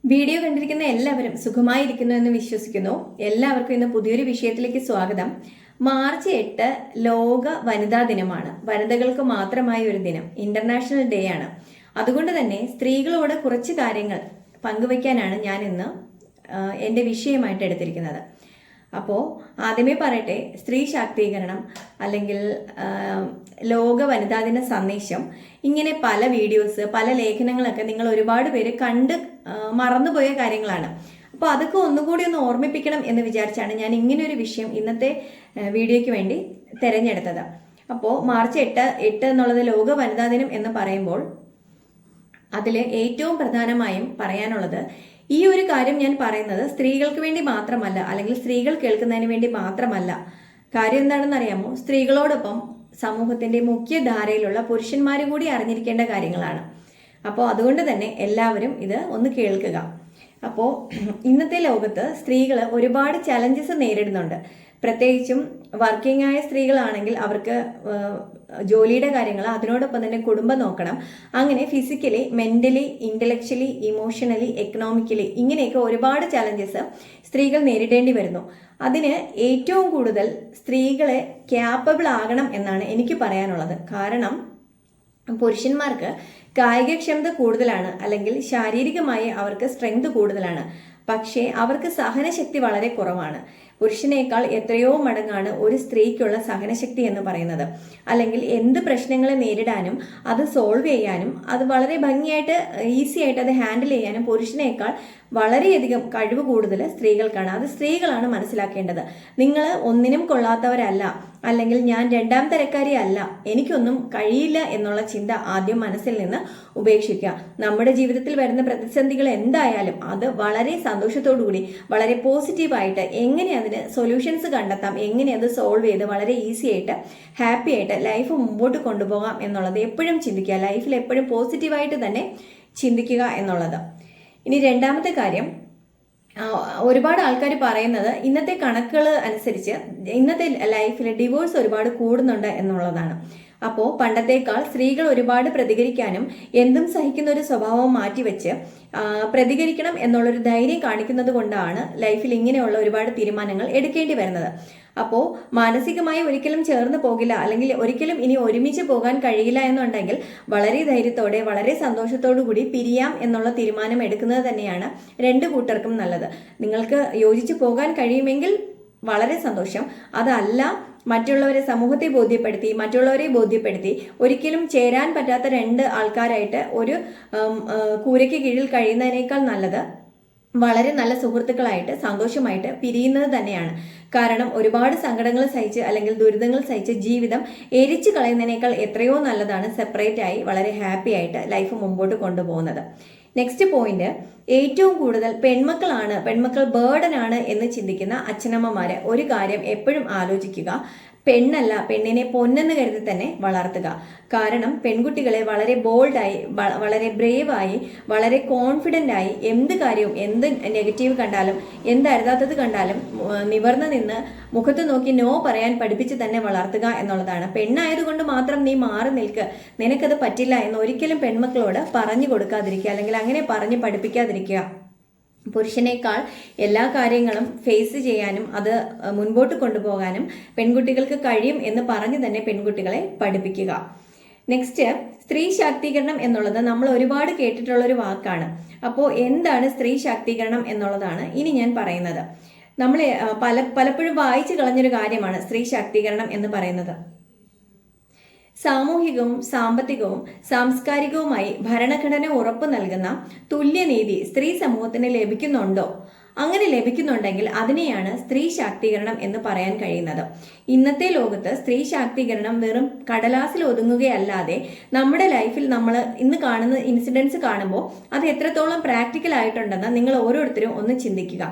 Video കണ്ടിരിക്കുന്ന എല്ലാവരും സുഖമായിരിക്കുന്നു എന്ന് വിശ്വസിക്കുന്നു. എല്ലാവർക്കും ഇന്ന് പുതിയൊരു വിഷയത്തിലേക്ക് സ്വാഗതം. മാർച്ച് 8 ലോക വനിതാ ദിനമാണ്. വനിതകൾക്ക് മാത്രമായ ഒരു ദിനം, ഇന്റർനാഷണൽ ഡേ ആണ്. അതുകൊണ്ട് തന്നെ സ്ത്രീകളോട് കുറച്ച് കാര്യങ്ങൾ പങ്കുവയ്ക്കാനാണ് ഞാൻ ഇന്ന് എൻ്റെ വിഷയമായിട്ട് എടുത്തിരിക്കുന്നത്. അപ്പോൾ ആദ്യമേ പറയട്ടെ, സ്ത്രീ ശാക്തീകരണം അല്ലെങ്കിൽ ലോക വനിതാ ദിന സന്ദേശം, ഇങ്ങനെ പല വീഡിയോസ്, പല ലേഖനങ്ങളൊക്കെ നിങ്ങൾ ഒരുപാട് പേര് കണ്ട് മറന്നുപോയ കാര്യങ്ങളാണ്. അപ്പോൾ അതൊക്കെ ഒന്നുകൂടി ഒന്ന് ഓർമ്മിപ്പിക്കണം എന്ന് വിചാരിച്ചാണ് ഞാൻ ഇങ്ങനെ ഒരു വിഷയം ഇന്നത്തെ വീഡിയോയ്ക്ക് വേണ്ടി തിരഞ്ഞെടുത്തത്. അപ്പോൾ മാർച്ച് 8 എന്നുള്ളത് ലോക വനിതാ ദിനം എന്ന് പറയുമ്പോൾ അതിൽ ഏറ്റവും പ്രധാനമായും പറയാനുള്ളത്, ഈ ഒരു കാര്യം ഞാൻ പറയുന്നത് സ്ത്രീകൾക്ക് വേണ്ടി മാത്രമല്ല, അല്ലെങ്കിൽ സ്ത്രീകൾ കേൾക്കുന്നതിന് വേണ്ടി മാത്രമല്ല. കാര്യം എന്താണെന്ന് അറിയാമോ? സ്ത്രീകളോടൊപ്പം സമൂഹത്തിന്റെ മുഖ്യധാരയിലുള്ള പുരുഷന്മാരും കൂടി അറിഞ്ഞിരിക്കേണ്ട കാര്യങ്ങളാണ്. അപ്പോൾ അതുകൊണ്ട് തന്നെ എല്ലാവരും ഇത് ഒന്ന് കേൾക്കുക. അപ്പോൾ ഇന്നത്തെ ലോകത്ത് സ്ത്രീകൾ ഒരുപാട് ചലഞ്ചസ് നേരിടുന്നുണ്ട്. പ്രത്യേകിച്ചും വർക്കിംഗ് ആയ സ്ത്രീകളാണെങ്കിൽ അവർക്ക് ജോലിയുടെ കാര്യങ്ങൾ, അതിനോടൊപ്പം തന്നെ കുടുംബം നോക്കണം. അങ്ങനെ physically, mentally, intellectually, emotionally, economically ഇങ്ങനെയൊക്കെ ഒരുപാട് ചലഞ്ചസ് സ്ത്രീകൾ നേരിടേണ്ടി വരുന്നു. അതിന് ഏറ്റവും കൂടുതൽ സ്ത്രീകളെ ക്യാപ്പബിൾ ആകണം എന്നാണ് എനിക്ക് പറയാനുള്ളത്. കാരണം പുരുഷന്മാർക്ക് കായികക്ഷമത കൂടുതലാണ്, അല്ലെങ്കിൽ ശാരീരികമായി അവർക്ക് സ്ട്രെങ്ത് കൂടുതലാണ്. പക്ഷേ അവർക്ക് സഹനശക്തി വളരെ കുറവാണ്. പുരുഷനേക്കാൾ എത്രയോ മടങ്ങാണ് ഒരു സ്ത്രീക്കുള്ള സഹനശക്തി എന്ന് പറയുന്നത്. അല്ലെങ്കിൽ എന്ത് പ്രശ്നങ്ങളെ നേരിടാനും അത് സോൾവ് ചെയ്യാനും അത് വളരെ ഭംഗിയായിട്ട്, ഈസി ആയിട്ട് അത് ഹാൻഡിൽ ചെയ്യാനും പുരുഷനേക്കാൾ വളരെയധികം കഴിവ് കൂടുതൽ സ്ത്രീകൾക്കാണ്. അത് സ്ത്രീകളാണ് മനസ്സിലാക്കേണ്ടത്. നിങ്ങൾ ഒന്നിനും കൊള്ളാത്തവരല്ല, അല്ലെങ്കിൽ ഞാൻ രണ്ടാം തരക്കാരി അല്ല, എനിക്കൊന്നും കഴിയില്ല എന്നുള്ള ചിന്ത ആദ്യം മനസ്സിൽ നിന്ന് ഉപേക്ഷിക്കുക. നമ്മുടെ ജീവിതത്തിൽ വരുന്ന പ്രതിസന്ധികൾ എന്തായാലും അത് വളരെ സന്തോഷത്തോടു കൂടി, വളരെ പോസിറ്റീവായിട്ട് എങ്ങനെ അതിന് സൊല്യൂഷൻസ് കണ്ടെത്താം, എങ്ങനെ അത് സോൾവ് ചെയ്ത് വളരെ ഈസി ആയിട്ട് ഹാപ്പി ആയിട്ട് ലൈഫ് മുമ്പോട്ട് കൊണ്ടുപോകാം എന്നുള്ളത് എപ്പോഴും ചിന്തിക്കുക. ലൈഫിൽ എപ്പോഴും പോസിറ്റീവായിട്ട് തന്നെ ചിന്തിക്കുക എന്നുള്ളത്. ഇനി രണ്ടാമത്തെ കാര്യം, ഒരുപാട് ആൾക്കാർ പറയുന്നത് ഇന്നത്തെ കണക്കുകൾ അനുസരിച്ച് ഇന്നത്തെ ലൈഫിൽ ഡിവോഴ്സ് ഒരുപാട് കൂടുന്നുണ്ട് എന്നുള്ളതാണ്. അപ്പോൾ പണ്ടത്തേക്കാൾ സ്ത്രീകൾ ഒരുപാട് പ്രതികരിക്കാനും എന്തും സഹിക്കുന്ന ഒരു സ്വഭാവം മാറ്റിവെച്ച് പ്രതികരിക്കണം എന്നുള്ളൊരു ധൈര്യം കാണിക്കുന്നത് കൊണ്ടാണ് ലൈഫിൽ ഇങ്ങനെയുള്ള ഒരുപാട് തീരുമാനങ്ങൾ എടുക്കേണ്ടി വരുന്നത്. അപ്പോൾ മാനസികമായി ഒരിക്കലും ചേർന്ന് പോകില്ല, അല്ലെങ്കിൽ ഒരിക്കലും ഇനി ഒരുമിച്ച് പോകാൻ കഴിയില്ല എന്നുണ്ടെങ്കിൽ വളരെ ധൈര്യത്തോടെ, വളരെ സന്തോഷത്തോടു കൂടി പിരിയാം എന്നുള്ള തീരുമാനം എടുക്കുന്നത് തന്നെയാണ് രണ്ടു കൂട്ടർക്കും നല്ലത്. നിങ്ങൾക്ക് യോജിച്ച് പോകാൻ കഴിയുമെങ്കിൽ വളരെ സന്തോഷം. അതല്ല, മറ്റുള്ളവരെ, സമൂഹത്തെ മറ്റുള്ളവരെ ബോധ്യപ്പെടുത്തി ഒരിക്കലും ചേരാൻ പറ്റാത്ത രണ്ട് ആൾക്കാരായിട്ട് ഒരു കൂരയ്ക്ക് കീഴിൽ കഴിയുന്നതിനേക്കാൾ നല്ലത് വളരെ നല്ല സുഹൃത്തുക്കളായിട്ട് സന്തോഷമായിട്ട് പിരിയുന്നത് തന്നെയാണ്. കാരണം ഒരുപാട് സങ്കടങ്ങൾ സഹിച്ച് അല്ലെങ്കിൽ ദുരിതങ്ങൾ സഹിച്ച് ജീവിതം എരിച്ചു കളയുന്നതിനേക്കാൾ എത്രയോ നല്ലതാണ് സെപ്പറേറ്റ് ആയി വളരെ ഹാപ്പി ആയിട്ട് ലൈഫ് മുമ്പോട്ട് കൊണ്ടുപോകുന്നത്. നെക്സ്റ്റ് പോയിന്റ്, ഏറ്റവും കൂടുതൽ പെൺമക്കൾ ബേർഡൻ ആണ് എന്ന് ചിന്തിക്കുന്ന അച്ഛനമ്മമാരെ ഒരു കാര്യം എപ്പോഴും ആലോചിക്കുക. പെണ്ണല്ല, പെണ്ണിനെ പൊന്നെന്ന് കരുതി തന്നെ വളർത്തുക. കാരണം പെൺകുട്ടികളെ വളരെ ബോൾഡായി, വളരെ ബ്രേവായി, വളരെ കോൺഫിഡൻ്റ് ആയി എന്ത് കാര്യവും, എന്ത് നെഗറ്റീവ് കണ്ടാലും, എന്ത് അരുതാത്തത് കണ്ടാലും നിവർന്ന് നിന്ന് മുഖത്ത് നോക്കി നോ പറയാൻ പഠിപ്പിച്ച് തന്നെ വളർത്തുക എന്നുള്ളതാണ്. പെണ്ണായതുകൊണ്ട് മാത്രം നീ മാറി നിൽക്ക്, നിനക്കത് പറ്റില്ല എന്ന് ഒരിക്കലും പെൺമക്കളോട് പറഞ്ഞു കൊടുക്കാതിരിക്കുക, അല്ലെങ്കിൽ അങ്ങനെ പറഞ്ഞ് പഠിപ്പിക്കാതിരിക്കുക. പുരുഷനേക്കാൾ എല്ലാ കാര്യങ്ങളും ഫേസ് ചെയ്യാനും അത് മുൻപോട്ട് കൊണ്ടുപോകാനും പെൺകുട്ടികൾക്ക് കഴിയും എന്ന് പറഞ്ഞ് തന്നെ പെൺകുട്ടികളെ പഠിപ്പിക്കുക. നെക്സ്റ്റ്, സ്ത്രീ ശാക്തീകരണം എന്നുള്ളത് നമ്മൾ ഒരുപാട് കേട്ടിട്ടുള്ള ഒരു വാക്കാണ്. അപ്പോൾ എന്താണ് സ്ത്രീ ശാക്തീകരണം എന്നുള്ളതാണ് ഇനി ഞാൻ പറയുന്നത്. നമ്മൾ പലപ്പോഴും വായിച്ചു കളഞ്ഞൊരു കാര്യമാണ് സ്ത്രീ ശാക്തീകരണം എന്ന് പറയുന്നത്. സാമൂഹികവും സാമ്പത്തികവും സാംസ്കാരികവുമായി ഭരണഘടന ഉറപ്പു നൽകുന്ന തുല്യനീതി സ്ത്രീ സമൂഹത്തിന് ലഭിക്കുന്നുണ്ടോ? അങ്ങനെ ലഭിക്കുന്നുണ്ടെങ്കിൽ അതിനെയാണ് സ്ത്രീ ശാക്തീകരണം എന്ന് പറയാൻ കഴിയുന്നത്. ഇന്നത്തെ ലോകത്ത് സ്ത്രീ ശാക്തീകരണം വെറും കടലാസിൽ ഒതുങ്ങുകയല്ലാതെ നമ്മുടെ ലൈഫിൽ നമ്മൾ ഇന്ന് കാണുന്ന ഇൻസിഡൻസ് കാണുമ്പോൾ അത് എത്രത്തോളം പ്രാക്ടിക്കൽ ആയിട്ടുണ്ടെന്ന് നിങ്ങൾ ഓരോരുത്തരും ഒന്ന് ചിന്തിക്കുക.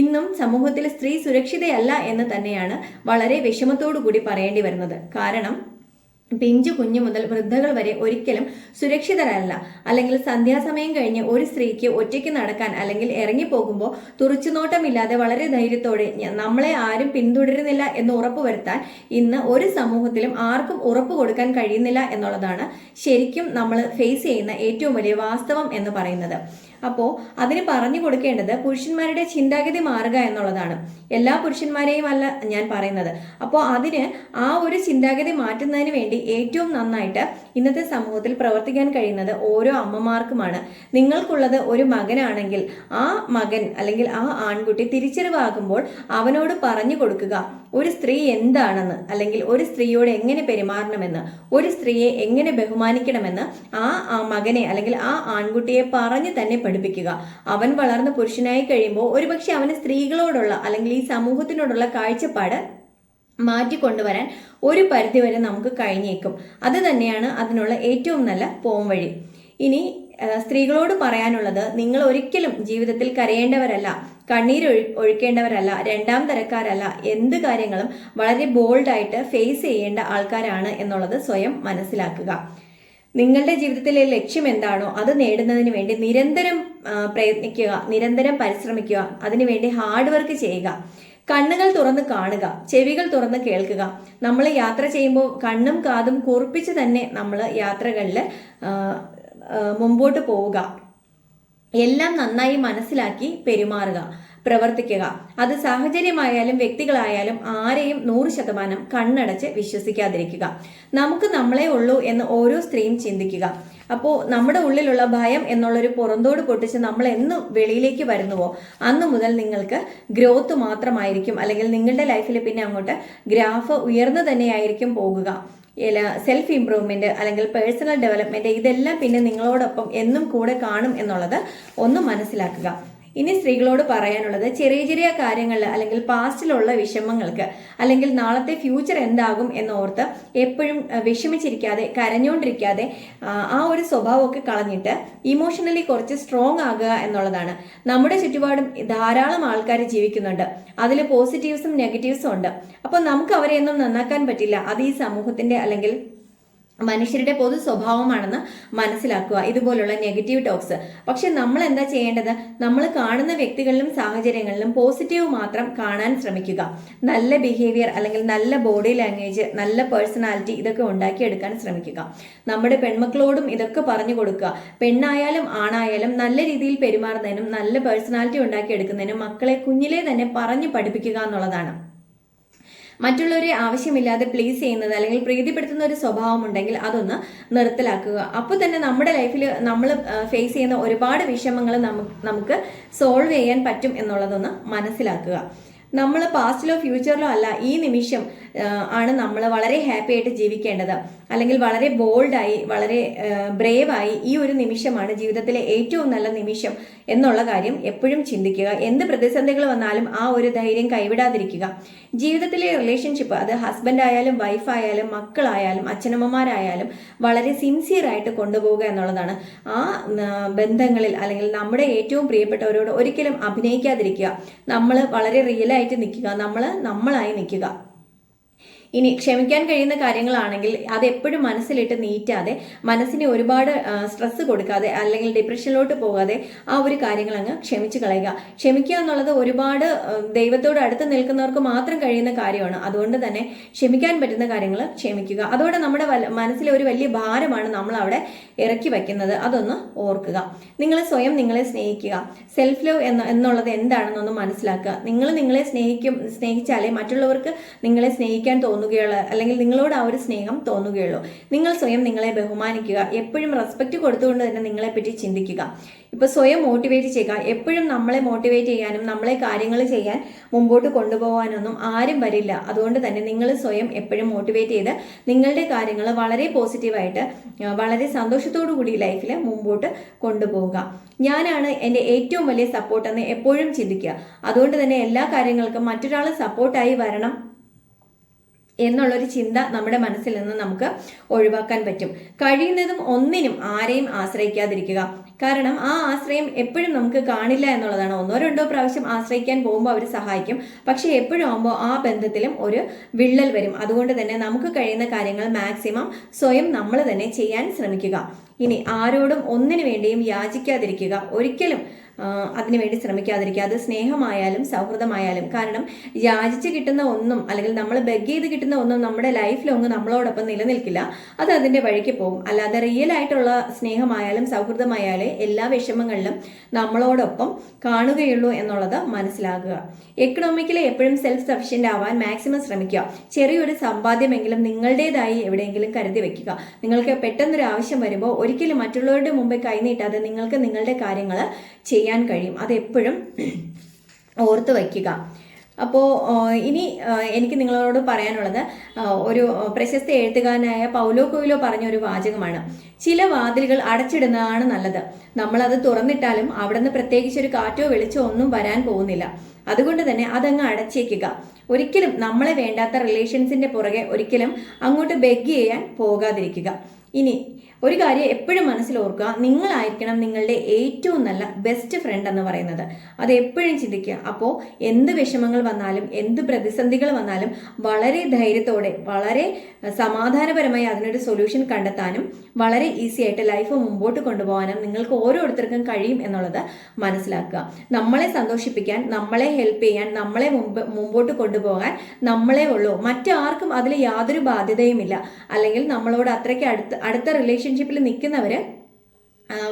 ഇന്നും സമൂഹത്തിൽ സ്ത്രീ സുരക്ഷിതയല്ല എന്ന് തന്നെയാണ് വളരെ വിഷമത്തോടു കൂടി പറയേണ്ടി വരുന്നത്. കാരണം പിഞ്ചു കുഞ്ഞു മുതൽ വൃദ്ധകൾ വരെ ഒരിക്കലും സുരക്ഷിതരല്ല. അല്ലെങ്കിൽ സന്ധ്യാസമയം കഴിഞ്ഞ് ഒരു സ്ത്രീക്ക് ഒറ്റയ്ക്ക് നടക്കാൻ അല്ലെങ്കിൽ ഇറങ്ങിപ്പോകുമ്പോൾ തുറിച്ചുനോട്ടമില്ലാതെ വളരെ ധൈര്യത്തോടെ നമ്മളെ ആരും പിന്തുടരുന്നില്ല എന്ന് ഉറപ്പുവരുത്താൻ ഇന്ന് ഒരു സമൂഹത്തിലും ആർക്കും ഉറപ്പ് കൊടുക്കാൻ കഴിയുന്നില്ല എന്നുള്ളതാണ് ശരിക്കും നമ്മൾ ഫേസ് ചെയ്യുന്ന ഏറ്റവും വലിയ വാസ്തവം എന്ന് പറയുന്നത്. അപ്പോൾ അതിന് പറഞ്ഞു കൊടുക്കേണ്ടത് പുരുഷന്മാരുടെ ചിന്താഗതി മാറുക എന്നുള്ളതാണ്. എല്ലാ പുരുഷന്മാരെയും അല്ല ഞാൻ പറയുന്നത്. അപ്പോൾ അതിന് ആ ഒരു ചിന്താഗതി മാറ്റുന്നതിന് വേണ്ടി ഏറ്റവും നന്നായിട്ട് ഇന്നത്തെ സമൂഹത്തിൽ പ്രവർത്തിക്കാൻ കഴിയുന്നത് ഓരോ അമ്മമാർക്കുമാണ്. നിങ്ങൾക്കുള്ളത് ഒരു മകനാണെങ്കിൽ ആ മകൻ അല്ലെങ്കിൽ ആ ആൺകുട്ടി തിരിച്ചറിവാകുമ്പോൾ അവനോട് പറഞ്ഞു കൊടുക്കുക ഒരു സ്ത്രീ എന്താണെന്ന്, അല്ലെങ്കിൽ ഒരു സ്ത്രീയോട് എങ്ങനെ പെരുമാറണമെന്ന്, ഒരു സ്ത്രീയെ എങ്ങനെ ബഹുമാനിക്കണമെന്ന് ആ മകനെ അല്ലെങ്കിൽ ആ ആൺകുട്ടിയെ പറഞ്ഞു തന്നെ പഠിപ്പിക്കുക. അവൻ വളർന്ന് പുരുഷനായി കഴിയുമ്പോൾ ഒരുപക്ഷെ അവന് സ്ത്രീകളോടുള്ള അല്ലെങ്കിൽ ഈ സമൂഹത്തിനോടുള്ള കാഴ്ചപ്പാട് മാറ്റിക്കൊണ്ടുവരാൻ ഒരു പരിധിവരെ നമുക്ക് കഴിഞ്ഞേക്കും. അത് തന്നെയാണ് അതിനുള്ള ഏറ്റവും നല്ല പോംവഴി. ഇനി സ്ത്രീകളോട് പറയാനുള്ളത്, നിങ്ങൾ ഒരിക്കലും ജീവിതത്തിൽ കരയേണ്ടവരല്ല, കണ്ണീര് ഒഴുക്കേണ്ടവരല്ല, രണ്ടാം തരക്കാരല്ല. എന്ത് കാര്യങ്ങളും വളരെ ബോൾഡായിട്ട് ഫേസ് ചെയ്യേണ്ട ആൾക്കാരാണ് എന്നുള്ളത് സ്വയം മനസ്സിലാക്കുക. നിങ്ങളുടെ ജീവിതത്തിലെ ലക്ഷ്യം എന്താണോ അത് നേടുന്നതിന് വേണ്ടി നിരന്തരം പ്രയത്നിക്കുക, നിരന്തരം പരിശ്രമിക്കുക, അതിനുവേണ്ടി ഹാർഡ് വർക്ക് ചെയ്യുക. കണ്ണുകൾ തുറന്ന് കാണുക, ചെവികൾ തുറന്ന് കേൾക്കുക. നമ്മൾ യാത്ര ചെയ്യുമ്പോൾ കണ്ണും കാതും കൂർപ്പിച്ച് തന്നെ നമ്മൾ യാത്രകളിൽ മുമ്പോട്ട് പോവുക. എല്ലാം നന്നായി മനസ്സിലാക്കി പെരുമാറുക, പ്രവർത്തിക്കുക. അത് സാഹചര്യമായാലും വ്യക്തികളായാലും ആരെയും 100% കണ്ണടച്ച് വിശ്വസിക്കാതിരിക്കുക. നമുക്ക് നമ്മളെ ഉള്ളൂ എന്ന് ഓരോ സ്ത്രീയും ചിന്തിക്കുക. അപ്പോൾ നമ്മുടെ ഉള്ളിലുള്ള ഭയം എന്നുള്ളൊരു പുറന്തോട് പൊട്ടിച്ച് നമ്മൾ എന്ന് വെളിയിലേക്ക് വരുന്നുവോ അന്ന് മുതൽ നിങ്ങൾക്ക് ഗ്രോത്ത് മാത്രമായിരിക്കും, അല്ലെങ്കിൽ നിങ്ങളുടെ ലൈഫിൽ പിന്നെ അങ്ങോട്ട് ഗ്രാഫ് ഉയർന്നു തന്നെയായിരിക്കും പോകുക. സെൽഫ് ഇംപ്രൂവ്മെന്റ് അല്ലെങ്കിൽ പേഴ്സണൽ ഡെവലപ്മെന്റ് ഇതെല്ലാം പിന്നെ നിങ്ങളോടൊപ്പം എന്നും കൂടെ കാണും എന്നുള്ളത് ഒന്ന് മനസ്സിലാക്കുക. ഇനി സ്ത്രീകളോട് പറയാനുള്ളത്, ചെറിയ ചെറിയ കാര്യങ്ങളിൽ അല്ലെങ്കിൽ പാസ്റ്റിലുള്ള വിഷമങ്ങൾക്ക് അല്ലെങ്കിൽ നാളത്തെ ഫ്യൂച്ചർ എന്താകും എന്നോർത്ത് എപ്പോഴും വിഷമിച്ചിരിക്കാതെ കരഞ്ഞുകൊണ്ടിരിക്കാതെ ആ ഒരു സ്വഭാവമൊക്കെ കളഞ്ഞിട്ട് ഇമോഷണലി കുറച്ച് സ്ട്രോങ് ആകുക എന്നുള്ളതാണ്. നമ്മുടെ ചുറ്റുപാടും ധാരാളം ആൾക്കാർ ജീവിക്കുന്നുണ്ട്. അതിൽ പോസിറ്റീവ്സും നെഗറ്റീവ്സും ഉണ്ട്. അപ്പോൾ നമുക്ക് അവരെ ഒന്നും നന്നാക്കാൻ പറ്റില്ല. അത് ഈ സമൂഹത്തിന്റെ അല്ലെങ്കിൽ മനുഷ്യരുടെ പൊതു സ്വഭാവമാണെന്ന് മനസ്സിലാക്കുക ഇതുപോലുള്ള നെഗറ്റീവ് ടോക്സ്. പക്ഷെ നമ്മൾ എന്താ ചെയ്യേണ്ടത്? നമ്മൾ കാണുന്ന വ്യക്തികളിലും സാഹചര്യങ്ങളിലും പോസിറ്റീവ് മാത്രം കാണാൻ ശ്രമിക്കുക. നല്ല ബിഹേവിയർ അല്ലെങ്കിൽ നല്ല ബോഡി ലാംഗ്വേജ്, നല്ല പേഴ്സണാലിറ്റി ഇതൊക്കെ ഉണ്ടാക്കിയെടുക്കാൻ ശ്രമിക്കുക. നമ്മുടെ പെൺമക്കളോടും ഇതൊക്കെ പറഞ്ഞു കൊടുക്കുക. പെണ്ണായാലും ആണായാലും നല്ല രീതിയിൽ പെരുമാറുന്നതിനും നല്ല പേഴ്സണാലിറ്റി ഉണ്ടാക്കിയെടുക്കുന്നതിനും മക്കളെ കുഞ്ഞിലേ തന്നെ പറഞ്ഞു പഠിപ്പിക്കുക എന്നുള്ളതാണ്. മറ്റുള്ളവരെ ആവശ്യമില്ലാതെ പ്ലീസ് ചെയ്യുന്നത് അല്ലെങ്കിൽ പ്രീതിപ്പെടുത്തുന്ന ഒരു സ്വഭാവം ഉണ്ടെങ്കിൽ അതൊന്ന് നിർത്തലാക്കുക. അപ്പോൾ തന്നെ നമ്മുടെ ലൈഫിൽ നമ്മൾ ഫേസ് ചെയ്യുന്ന ഒരുപാട് വിഷമങ്ങൾ നമുക്ക് സോൾവ് ചെയ്യാൻ പറ്റും എന്നുള്ളതൊന്ന് മനസ്സിലാക്കുക. നമ്മൾ പാസ്റ്റിലോ ഫ്യൂച്ചറിലോ അല്ല, ഈ നിമിഷം ആണ് നമ്മൾ വളരെ ഹാപ്പി ആയിട്ട് ജീവിക്കേണ്ടത്. അല്ലെങ്കിൽ വളരെ ബോൾഡായി വളരെ ബ്രേവായി ഈ ഒരു നിമിഷമാണ് ജീവിതത്തിലെ ഏറ്റവും നല്ല നിമിഷം എന്നുള്ള കാര്യം എപ്പോഴും ചിന്തിക്കുക. എന്ത് പ്രതിസന്ധികൾ വന്നാലും ആ ഒരു ധൈര്യം കൈവിടാതിരിക്കുക. ജീവിതത്തിലെ റിലേഷൻഷിപ്പ്, അത് ഹസ്ബൻഡ് ആയാലും വൈഫ് ആയാലും മക്കളായാലും അച്ഛനമ്മമാരായാലും വളരെ സിൻസിയർ ആയിട്ട് കൊണ്ടുപോവുക എന്നുള്ളതാണ്. ആ ബന്ധങ്ങളിൽ അല്ലെങ്കിൽ നമ്മുടെ ഏറ്റവും പ്രിയപ്പെട്ടവരോട് ഒരിക്കലും അഭിനയിക്കാതിരിക്കുക. നമ്മൾ വളരെ റിയലായിട്ട് നിൽക്കുക, നമ്മളായി നിൽക്കുക. ഇനി ക്ഷമിക്കാൻ കഴിയുന്ന കാര്യങ്ങളാണെങ്കിൽ അത് എപ്പോഴും മനസ്സിലിട്ട് നീറ്റാതെ, മനസ്സിന് ഒരുപാട് സ്ട്രെസ് കൊടുക്കാതെ അല്ലെങ്കിൽ ഡിപ്രഷനിലോട്ട് പോകാതെ ആ ഒരു കാര്യങ്ങൾ അങ്ങ് ക്ഷമിച്ചു കളയുക. ക്ഷമിക്കുക എന്നുള്ളത് ഒരുപാട് ദൈവത്തോട് അടുത്ത് നിൽക്കുന്നവർക്ക് മാത്രം കഴിയുന്ന കാര്യമാണ്. അതുകൊണ്ട് തന്നെ ക്ഷമിക്കാൻ പറ്റുന്ന കാര്യങ്ങൾ ക്ഷമിക്കുക. അതോടെ നമ്മുടെ മനസ്സിലെ ഒരു വലിയ ഭാരമാണ് നമ്മൾ അവിടെ ഇറക്കി വയ്ക്കുന്നത്. അതൊന്ന് ഓർക്കുക. നിങ്ങൾ സ്വയം നിങ്ങളെ സ്നേഹിക്കുക. സെൽഫ് ലവ് എന്നുള്ളത് എന്താണെന്നൊന്ന് മനസ്സിലാക്കുക. നിങ്ങൾ നിങ്ങളെ സ്നേഹിച്ചാലേ മറ്റുള്ളവർക്ക് നിങ്ങളെ സ്നേഹിക്കാൻ തോന്നുകയുള്ളൂ, അല്ലെങ്കിൽ നിങ്ങളോട് ആ ഒരു സ്നേഹം തോന്നുകയുള്ളൂ. നിങ്ങൾ സ്വയം നിങ്ങളെ ബഹുമാനിക്കുക. എപ്പോഴും റെസ്പെക്ട് കൊടുത്തുകൊണ്ട് തന്നെ നിങ്ങളെ പറ്റി ചിന്തിക്കുക. ഇപ്പൊ സ്വയം മോട്ടിവേറ്റ് ചെയ്യുക. എപ്പോഴും നമ്മളെ മോട്ടിവേറ്റ് ചെയ്യാനും നമ്മളെ കാര്യങ്ങൾ ചെയ്യാൻ മുമ്പോട്ട് കൊണ്ടുപോകാനൊന്നും ആരും വരില്ല. അതുകൊണ്ട് തന്നെ നിങ്ങൾ സ്വയം എപ്പോഴും മോട്ടിവേറ്റ് ചെയ്ത് നിങ്ങളുടെ കാര്യങ്ങൾ വളരെ പോസിറ്റീവായിട്ട് വളരെ സന്തോഷത്തോടു കൂടി ലൈഫിൽ മുമ്പോട്ട് കൊണ്ടുപോവുക. ഞാനാണ് എൻ്റെ ഏറ്റവും വലിയ സപ്പോർട്ട് എന്ന് എപ്പോഴും ചിന്തിക്കുക. അതുകൊണ്ട് തന്നെ എല്ലാ കാര്യങ്ങൾക്കും മറ്റൊരാൾ സപ്പോർട്ടായി വരണം എന്നുള്ളൊരു ചിന്ത നമ്മുടെ മനസ്സിൽ നിന്ന് നമുക്ക് ഒഴിവാക്കാൻ പറ്റും. കഴിയുന്നതും ഒന്നിനും ആരെയും ആശ്രയിക്കാതിരിക്കുക. കാരണം ആ ആശ്രയം എപ്പോഴും നമുക്ക് കാണില്ല എന്നുള്ളതാണ്. 1-2 പ്രാവശ്യം ആശ്രയിക്കാൻ പോകുമ്പോൾ അവർ സഹായിക്കും, പക്ഷെ എപ്പോഴും ആകുമ്പോൾ ആ ബന്ധത്തിലും ഒരു വിള്ളൽ വരും. അതുകൊണ്ട് തന്നെ നമുക്ക് കഴിയുന്ന കാര്യങ്ങൾ മാക്സിമം സ്വയം നമ്മൾ തന്നെ ചെയ്യാൻ ശ്രമിക്കുക. ഇനി ആരോടും ഒന്നിനു വേണ്ടിയും യാചിക്കാതിരിക്കുക, ഒരിക്കലും അതിനുവേണ്ടി ശ്രമിക്കാതിരിക്കുക. അത് സ്നേഹമായാലും സൗഹൃദമായാലും. കാരണം യാചിച്ച് കിട്ടുന്ന ഒന്നും അല്ലെങ്കിൽ നമ്മൾ ബെഗ് ചെയ്ത് കിട്ടുന്ന ഒന്നും നമ്മുടെ ലൈഫിലൊന്നും നമ്മളോടൊപ്പം നിലനിൽക്കില്ല, അത് അതിൻ്റെ വഴിക്ക് പോകും. അല്ലാതെ റിയൽ ആയിട്ടുള്ള സ്നേഹമായാലും സൗഹൃദമായാലും എല്ലാ വിഷമങ്ങളിലും നമ്മളോടൊപ്പം കാണുകയുള്ളൂ എന്നുള്ളത് മനസ്സിലാക്കുക. എക്കണോമിക്കലി എപ്പോഴും സെൽഫ് സഫിഷ്യൻ്റ് ആവാൻ മാക്സിമം ശ്രമിക്കുക. ചെറിയൊരു സമ്പാദ്യമെങ്കിലും നിങ്ങളുടേതായി എവിടെയെങ്കിലും കരുതി വെക്കുക. നിങ്ങൾക്ക് പെട്ടെന്നൊരു ആവശ്യം വരുമ്പോൾ ഒരിക്കലും മറ്റുള്ളവരുടെ മുമ്പേ കൈനീട്ടാതെ നിങ്ങൾക്ക് നിങ്ങളുടെ കാര്യങ്ങൾ ചെയ്യാൻ കഴിയും. അതെപ്പോഴും ഓർത്ത് വയ്ക്കുക. അപ്പോൾ ഇനി എനിക്ക് നിങ്ങളോട് പറയാനുള്ളത് ഒരു പ്രശസ്ത എഴുത്തുകാരനായ പൗലോ കൊയ്ലോ പറഞ്ഞൊരു വാചകമാണ്. ചില വാതിലുകൾ അടച്ചിടുന്നതാണ് നല്ലത്. നമ്മളത് തുറന്നിട്ടാലും അവിടെ നിന്ന് പ്രത്യേകിച്ച് ഒരു കാറ്റോ വെളിച്ചോ ഒന്നും വരാൻ പോകുന്നില്ല. അതുകൊണ്ട് തന്നെ അതങ്ങ് അടച്ചേക്കുക. ഒരിക്കലും നമ്മളെ വേണ്ടാത്ത റിലേഷൻസിന്റെ പുറകെ ഒരിക്കലും അങ്ങോട്ട് ബെഗ് ചെയ്യാൻ പോകാതിരിക്കുക. ഇനി ഒരു കാര്യം എപ്പോഴും മനസ്സിൽ ഓർക്കുക, നിങ്ങളായിരിക്കണം നിങ്ങളുടെ ഏറ്റവും നല്ല ബെസ്റ്റ് ഫ്രണ്ട് എന്ന് പറയുന്നത്. അത് എപ്പോഴും ചിന്തിക്കുക. അപ്പോൾ എന്ത് വിഷമങ്ങൾ വന്നാലും എന്ത് പ്രതിസന്ധികൾ വന്നാലും വളരെ ധൈര്യത്തോടെ വളരെ സമാധാനപരമായി അതിനൊരു സൊല്യൂഷൻ കണ്ടെത്താനും വളരെ ഈസി ആയിട്ട് ലൈഫ് മുമ്പോട്ട് കൊണ്ടുപോകാനും നിങ്ങൾക്ക് ഓരോരുത്തർക്കും കഴിയും എന്നുള്ളത് മനസ്സിലാക്കുക. നമ്മളെ സന്തോഷിപ്പിക്കാൻ, നമ്മളെ ഹെൽപ്പ് ചെയ്യാൻ, നമ്മളെ മുമ്പോട്ട് കൊണ്ടുപോകാൻ നമ്മളെ ഉള്ളൂ. മറ്റാർക്കും അതിൽ യാതൊരു ബാധ്യതയുമില്ല. അല്ലെങ്കിൽ നമ്മളോട് അത്രയ്ക്ക് അടുത്ത റിലേഷൻഷിപ്പിൽ നിൽക്കുന്നവര്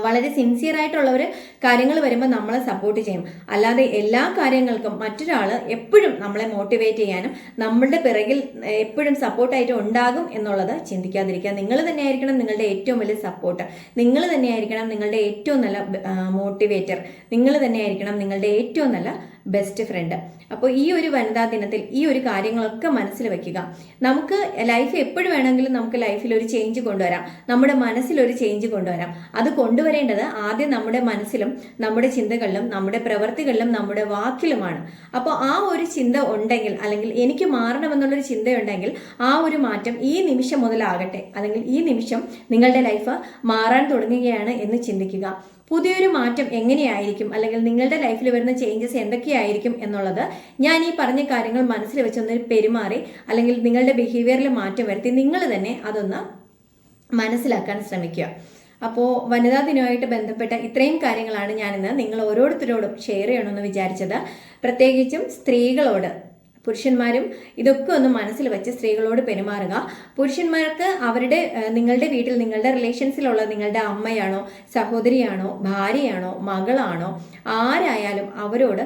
വളരെ സിൻസിയർ ആയിട്ടുള്ളവർ കാര്യങ്ങൾ വരുമ്പോൾ നമ്മളെ സപ്പോർട്ട് ചെയ്യും. അല്ലാതെ എല്ലാ കാര്യങ്ങൾക്കും മറ്റൊരാൾ എപ്പോഴും നമ്മളെ മോട്ടിവേറ്റ് ചെയ്യാനും നമ്മളുടെ പിറകിൽ എപ്പോഴും സപ്പോർട്ടായിട്ട് ഉണ്ടാകും എന്നുള്ളത് ചിന്തിക്കാതിരിക്കുക. നിങ്ങൾ തന്നെയായിരിക്കണം നിങ്ങളുടെ ഏറ്റവും വലിയ സപ്പോർട്ട്, നിങ്ങൾ തന്നെയായിരിക്കണം നിങ്ങളുടെ ഏറ്റവും നല്ല മോട്ടിവേറ്റർ, നിങ്ങൾ തന്നെയായിരിക്കണം നിങ്ങളുടെ ഏറ്റവും നല്ല ബെസ്റ്റ് ഫ്രണ്ട്. അപ്പോൾ ഈ ഒരു വനിതാ ദിനത്തിൽ ഈ ഒരു കാര്യങ്ങളൊക്കെ മനസ്സിൽ വെക്കുക. നമുക്ക് ലൈഫ് എപ്പോഴും വേണമെങ്കിലും നമുക്ക് ലൈഫിൽ ഒരു ചേഞ്ച് കൊണ്ടുവരാം, നമ്മുടെ മനസ്സിലൊരു ചേഞ്ച് കൊണ്ടുവരാം. അത് കൊണ്ടുവരേണ്ടത് ആദ്യം നമ്മുടെ മനസ്സിലും നമ്മുടെ ചിന്തകളിലും നമ്മുടെ പ്രവൃത്തികളിലും നമ്മുടെ വാക്കിലുമാണ്. അപ്പോൾ ആ ഒരു ചിന്ത ഉണ്ടെങ്കിൽ, അല്ലെങ്കിൽ എനിക്ക് മാറണമെന്നുള്ളൊരു ചിന്തയുണ്ടെങ്കിൽ ആ ഒരു മാറ്റം ഈ നിമിഷം മുതലാകട്ടെ, അല്ലെങ്കിൽ ഈ നിമിഷം നിങ്ങളുടെ ലൈഫ് മാറാൻ തുടങ്ങുകയാണ് എന്ന് ചിന്തിക്കുക. പുതിയൊരു മാറ്റം എങ്ങനെയായിരിക്കും, അല്ലെങ്കിൽ നിങ്ങളുടെ ലൈഫിൽ വരുന്ന ചേഞ്ചസ് എന്തൊക്കെയായിരിക്കും എന്നുള്ളത് ഞാൻ ഈ പറഞ്ഞ കാര്യങ്ങൾ മനസ്സിൽ വെച്ചൊന്ന് പെരുമാറി, അല്ലെങ്കിൽ നിങ്ങളുടെ ബിഹേവിയറിൽ മാറ്റം വരുത്തി നിങ്ങൾ തന്നെ അതൊന്ന് മനസ്സിലാക്കാൻ ശ്രമിക്കുക. അപ്പോൾ വനിതാ ദിനവുമായിട്ട് ബന്ധപ്പെട്ട ഇത്രയും കാര്യങ്ങളാണ് ഞാനിന്ന് നിങ്ങൾ ഓരോരുത്തരോടും ഷെയർ ചെയ്യണമെന്ന് വിചാരിച്ചത്. പ്രത്യേകിച്ചും സ്ത്രീകളോട്, പുരുഷന്മാരും ഇതൊക്കെ ഒന്ന് മനസ്സിൽ വെച്ച് സ്ത്രീകളോട് പെരുമാറുക. പുരുഷന്മാർക്ക് നിങ്ങളുടെ വീട്ടിൽ നിങ്ങളുടെ റിലേഷൻസിലുള്ള നിങ്ങളുടെ അമ്മയാണോ, സഹോദരിയാണോ, ഭാര്യയാണോ, മകളാണോ, ആരായാലും അവരോട്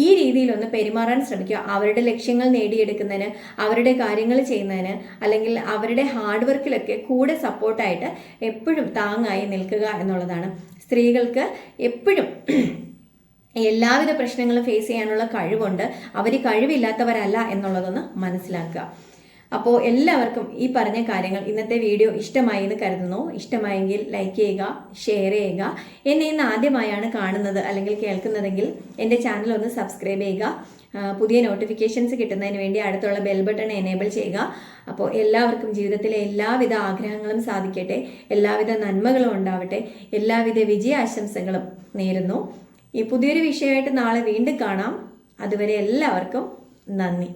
ഈ രീതിയിലൊന്ന് പെരുമാറാൻ ശ്രമിക്കുക. അവരുടെ ലക്ഷ്യങ്ങൾ നേടിയെടുക്കുന്നതിന്, അവരുടെ കാര്യങ്ങൾ ചെയ്യുന്നതിന്, അല്ലെങ്കിൽ അവരുടെ ഹാർഡ് വർക്കിലൊക്കെ കൂടെ സപ്പോർട്ടായിട്ട് എപ്പോഴും താങ്ങായി നിൽക്കുക എന്നുള്ളതാണ്. സ്ത്രീകൾക്ക് എപ്പോഴും എല്ലാവിധ പ്രശ്നങ്ങളും ഫേസ് ചെയ്യാനുള്ള കഴിവുണ്ട്. അവർ കഴിവില്ലാത്തവരല്ല എന്നുള്ളതൊന്ന് മനസ്സിലാക്കുക. അപ്പോൾ എല്ലാവർക്കും ഈ പറഞ്ഞ കാര്യങ്ങൾ, ഇന്നത്തെ വീഡിയോ ഇഷ്ടമായി എന്ന് കരുതുന്നു. ഇഷ്ടമായെങ്കിൽ ലൈക്ക് ചെയ്യുക, ഷെയർ ചെയ്യുക. എന്നെ ഇന്ന് ആദ്യമായാണ് കാണുന്നത് അല്ലെങ്കിൽ കേൾക്കുന്നതെങ്കിൽ എൻ്റെ ചാനൽ ഒന്ന് സബ്സ്ക്രൈബ് ചെയ്യുക. പുതിയ നോട്ടിഫിക്കേഷൻസ് കിട്ടുന്നതിന് വേണ്ടി അടുത്തുള്ള ബെൽ ബട്ടൺ എനേബിൾ ചെയ്യുക. അപ്പോൾ എല്ലാവർക്കും ജീവിതത്തിലെ എല്ലാവിധ ആഗ്രഹങ്ങളും സാധിക്കട്ടെ, എല്ലാവിധ നന്മകളും ഉണ്ടാവട്ടെ, എല്ലാവിധ വിജയാശംസകളും നേരുന്നു. ഈ പുതിയൊരു വിഷയമായിട്ട് നാളെ വീണ്ടും കാണാം. അതുവരെ എല്ലാവർക്കും നന്ദി.